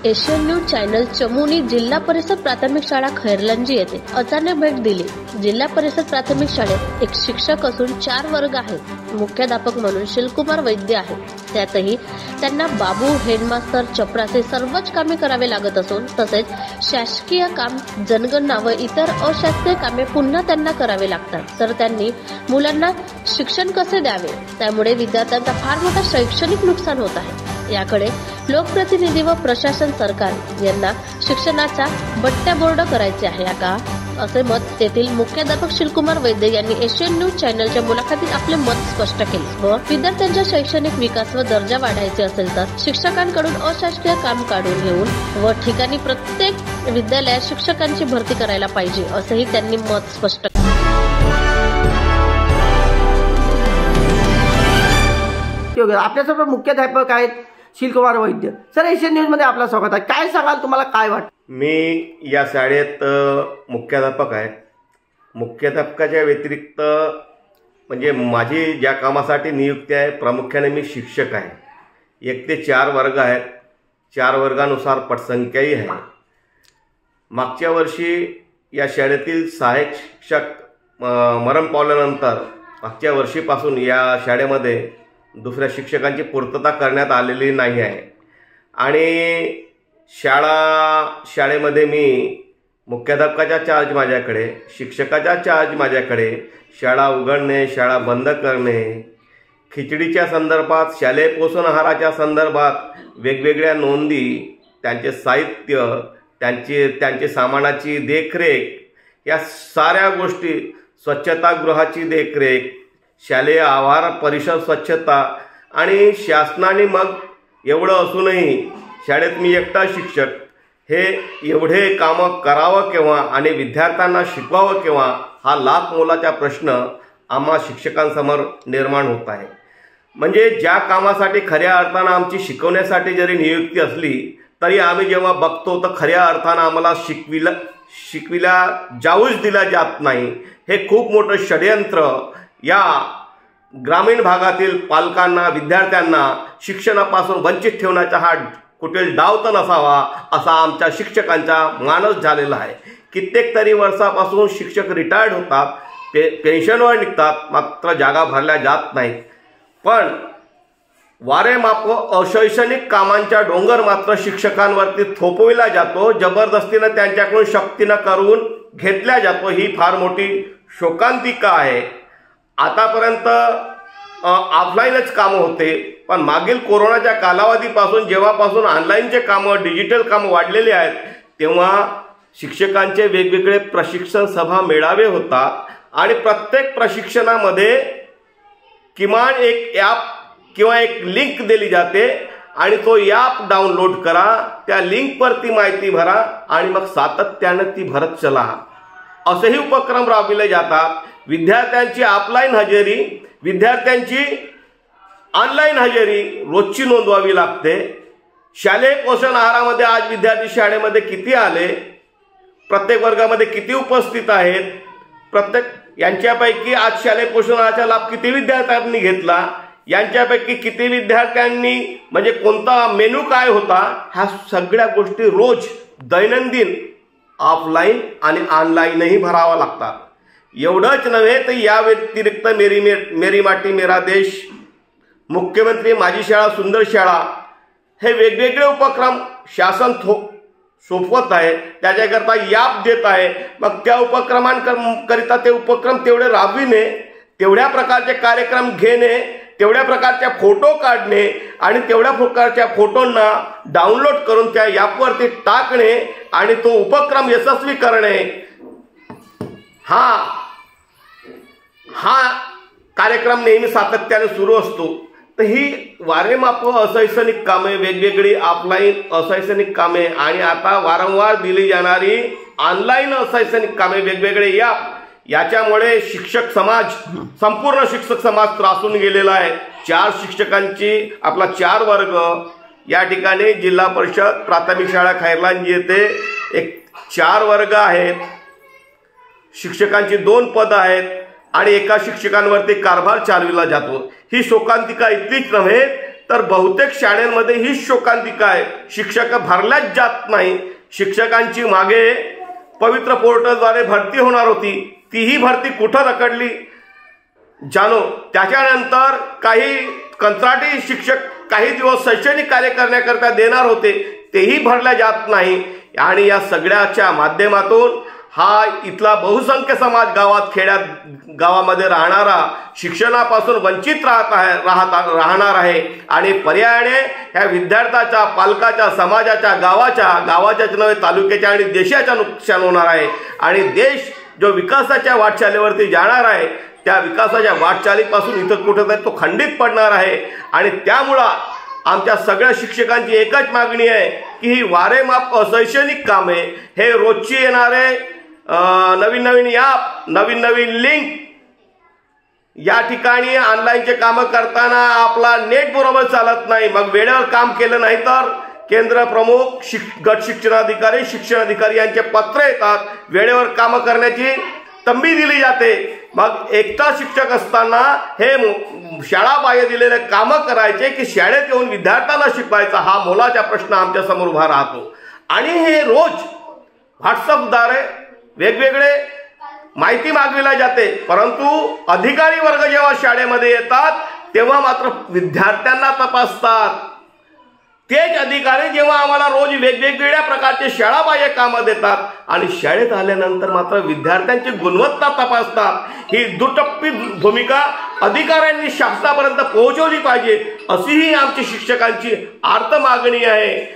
Asian news channel Chamoli जिल्हा परिषद प्राथमिक शाळा खैरलांजी येथे अचानक भेट दिली। जिल्हा परिषद प्राथमिक शाळेत एक शिक्षक असून 4 वर्ग आहेत। मुख्याध्यापक म्हणून शिलकुमार वैद्य आहेत। त्यातही त्यांना बाबू, हेडमास्तर, चपराचे सर्वच कामे करावे लागत असून तसेच शासकीय काम, जनगणना व इतर अशासकीय कामे पुन्हा त्यांना करावे लागतात। तर त्यांनी मुलांना शिक्षण कसे द्यावे, त्यामुळे विद्यार्थ्यांचा फार मोठा शैक्षणिक नुकसान होत आहे। याकडे लोकप्रतिनिधी व प्रशासन सरकार यांना शिक्षणाचा बट्ट्या बोर्ड करायचे आहे का, असे मत तेथील मुख्याध्यापक शिलकुमार वैद्य यांनी एशियन न्यूज चॅनलच्या मुलाखतीत आपले मत स्पष्ट केले व विद्यार्थ्यांचा शैक्षणिक विकास व दर्जा वाढायचे असेल तर शिक्षकांकडून अशासकीय काम काढून घेऊन व ठिकाणी प्रत्येक विद्यालयात शिक्षकांची भरती करायला पाहिजे, असेही त्यांनी मत स्पष्ट केले। आपल्यासोबत मुख्याध्यापक आहेत शिलकुमार वैद्य सर। एशियन न्यूज मध्ये आपलं स्वागत आहे। काय सांगाल, तुम्हाला काय वाटतं? मी या शाळेत मुख्याध्यापक आहे। मुख्याध्यापकाच्या व्यतिरिक्त म्हणजे माझी ज्या कामासाठी नियुक्ती आहे प्रामुख्याने मी शिक्षक आहे। 1 ते 4 वर्ग आहेत। 4 वर्गानुसार पटसंख्याही आहे। मागच्या वर्षी या शाळेतील सहाय्यक शिक्षक मरण पावल्यानंतर मागच्या वर्षीपासून या शाळेमध्ये दुसऱ्या शिक्षकांची पूर्तता करण्यात आलेली नाही आहे आणि शाळेमध्ये मी मुख्याध्यापकाचा चार्ज माझ्याकडे, शिक्षकाचा चार्ज माझ्याकडे, शाळा उघडणे, शाळा बंद करणे, खिचडीच्या संदर्भात, शालेय पोषण आहाराच्या संदर्भात वेगवेगळ्या नोंदी, त्यांचे साहित्य, त्यांचे सामानाची देखरेख, या साऱ्या गोष्टी, स्वच्छतागृहाची देखरेख, शालेय आवार परिसर स्वच्छता आणि शासनाने मग एवढं असूनही शाळेत मी एकटा शिक्षक हे एवढे कामं करावं केव्हा आणि विद्यार्थ्यांना शिकवावं केव्हा, हा लाख मोलाचा प्रश्न आम्हा शिक्षकांसमोर निर्माण होत आहे। म्हणजे ज्या कामासाठी खऱ्या अर्थानं आमची शिकवण्यासाठी जरी नियुक्ती असली तरी आम्ही जेव्हा बघतो तर खऱ्या अर्थानं आम्हाला शिकविला जाऊच दिला जात नाही। हे खूप मोठं षडयंत्र या ग्रामीण भागातील पालकांना, विद्यार्थ्यांना शिक्षणापासून वंचित ठेवण्याचा हा कुठेल डाव तर नसावा असा आमच्या शिक्षकांचा मानस झालेला आहे। कित्येक तरी वर्षापासून शिक्षक रिटायर्ड होतात, पेन्शनवर निघतात, मात्र जागा भरल्या जात नाहीत। पण वारेमाप अशैक्षणिक कामांचा डोंगर मात्र शिक्षकांवरती थोपविला जातो, जबरदस्तीनं त्यांच्याकडून सक्तीनं करून घेतल्या जातो। ही फार मोठी शोकांतिका आहे। आतापर्यंत ऑफलाईनच कामं होते, पण मागील कोरोनाच्या कालावधीपासून जेव्हापासून ऑनलाईनचे कामं, डिजिटल कामं वाढलेले आहेत, तेव्हा शिक्षकांचे वेगवेगळे प्रशिक्षण सभा मेळावे होतात आणि प्रत्येक प्रशिक्षणामध्ये किमान एक ॲप किंवा एक लिंक दिली जाते आणि तो ॲप डाउनलोड करा, त्या लिंकवरती माहिती भरा आणि मग सातत्यानं ती भरत चला, असेही उपक्रम राबविले जातात। विद्यार्थ्यांची ऑफलाईन हजेरी, विद्यार्थ्यांची ऑनलाईन हजेरी रोजची नोंदवावी लागते। शालेय पोषण आहारामध्ये आज विद्यार्थी शाळेमध्ये किती आले, प्रत्येक वर्गामध्ये किती उपस्थित आहेत, यांच्यापैकी आज शालेय पोषण आहाराचा लाभ किती विद्यार्थ्यांनी घेतला, यांच्यापैकी किती विद्यार्थ्यांनी म्हणजे कोणता मेनू काय होता, ह्या सगळ्या गोष्टी रोज दैनंदिन ऑफलाईन आणि ऑनलाईनही भरावा लागतात। एवढंच नव्हे तर या व्यतिरिक्त मेरी माटी मेरा देश, मुख्यमंत्री माझी शाळा सुंदर शाळा, हे वेगवेगळे उपक्रम शासन सोपवत आहे, त्याच्याकरता ॲप देत आहे। मग त्या उपक्रमांकरिता ते उपक्रम तेवढे राबविणे, तेवढ्या प्रकारचे कार्यक्रम घेणे, तेवढ्या प्रकारच्या फोटो काढणे आणि तेवढ्या प्रकारच्या फोटोंना डाउनलोड करून त्या ॲपवरती टाकणे आणि तो उपक्रम यशस्वी करणे, हा कार्यक्रम नेहमी सातत्याने सुरू असतो। तर ही वारेमाप अशैक्षणिक कामे, वेगवेगळी ऑफलाईन अशैक्षणिक कामे आणि आता वारंवार दिली जाणारी ऑनलाईन अशैक्षणिक कामे, वेगवेगळे ॲप, याच्यामुळे शिक्षक समाज, संपूर्ण शिक्षक समाज त्रासून गेलेला आहे। 4 शिक्षकांची आपला 4 वर्ग या ठिकाणी जिल्हा परिषद प्राथमिक शाळा खैरलांजी येथे एक 4 वर्ग आहेत। शिक्षकांची 2 पदं आहेत आणि एका शिक्षकांवरती कारभार चालविला जातो। ही शोकांतिका इतकीच नव्हे तर बहुतेक शाळांमध्ये ही शोकांतिका आहे. शिक्षक भरल्याच जात नाही. शिक्षकांची मागे पवित्र पोर्टलद्वारे भरती होणार होती, तीही भरती कुठं रखडली जाणो. त्याच्यानंतर काही कंत्राटी शिक्षक काही दिवस शैक्षणिक कार्य करण्याकरता देणार होते, तेही भरल्या जात नाही. आणि या सगळ्याच्या माध्यमातून हा इथला बहुसंख्य समाज गावामध्ये राहणारा शिक्षणापासून वंचित राहणार आहे. आणि पर्यायाने ह्या विद्यार्थ्याच्या, पालकाच्या, समाजाच्या, गावाच्याच नव्हे तालुक्याच्या आणि देशाच्या नुकसान होणार आहे. आणि देश जो विकासाच्या वाटचालीवरती जाणार आहे, त्या विकासाच्या वाटचालीपासून इथं कुठेतरी तो खंडित पडणार आहे. आणि त्यामुळं आमच्या सगळ्या शिक्षकांची एकच मागणी आहे की ही वारेमाप अशैक्षणिक कामे, हे रोजची येणारे नवीन ॲप, नवीन लिंक, या ठिकाणी ऑनलाईनचे कामं करताना आपला नेट बरोबर चालत नाही. मग वेळेवर काम केलं नाही तर केंद्र प्रमुख, गट शिक्षणाधिकारी, शिक्षणाधिकारी यांचे पत्र येतात, वेळेवर कामं करण्याची तंबी दिली जाते. मग एकटा शिक्षक असताना हे शाळाबाह्य दिलेले कामं करायचे की शाळेत येऊन विद्यार्थ्यांना शिकवायचा, हा मोलाचा प्रश्न आमच्या समोर उभा राहतो. आणि हे रोज व्हॉट्सअपद्वारे वेगवेगळे माहिती मागविला जाते, परंतु अधिकारी वर्ग जेव्हा शाळेमध्ये येतात तेव्हा मात्र विद्यार्थ्यांना तपासतात. तेच अधिकारी जेव्हा आम्हाला रोज वेगवेगळ्या प्रकारचे शाळाबाह्य कामं देतात आणि शाळेत आल्यानंतर मात्र विद्यार्थ्यांची गुणवत्ता तपासतात. ही दुटप्पी भूमिका अधिकाऱ्यांनी शासनापर्यंत पोहोचवली पाहिजे, अशीही आमची शिक्षकांची आर्त मागणी आहे.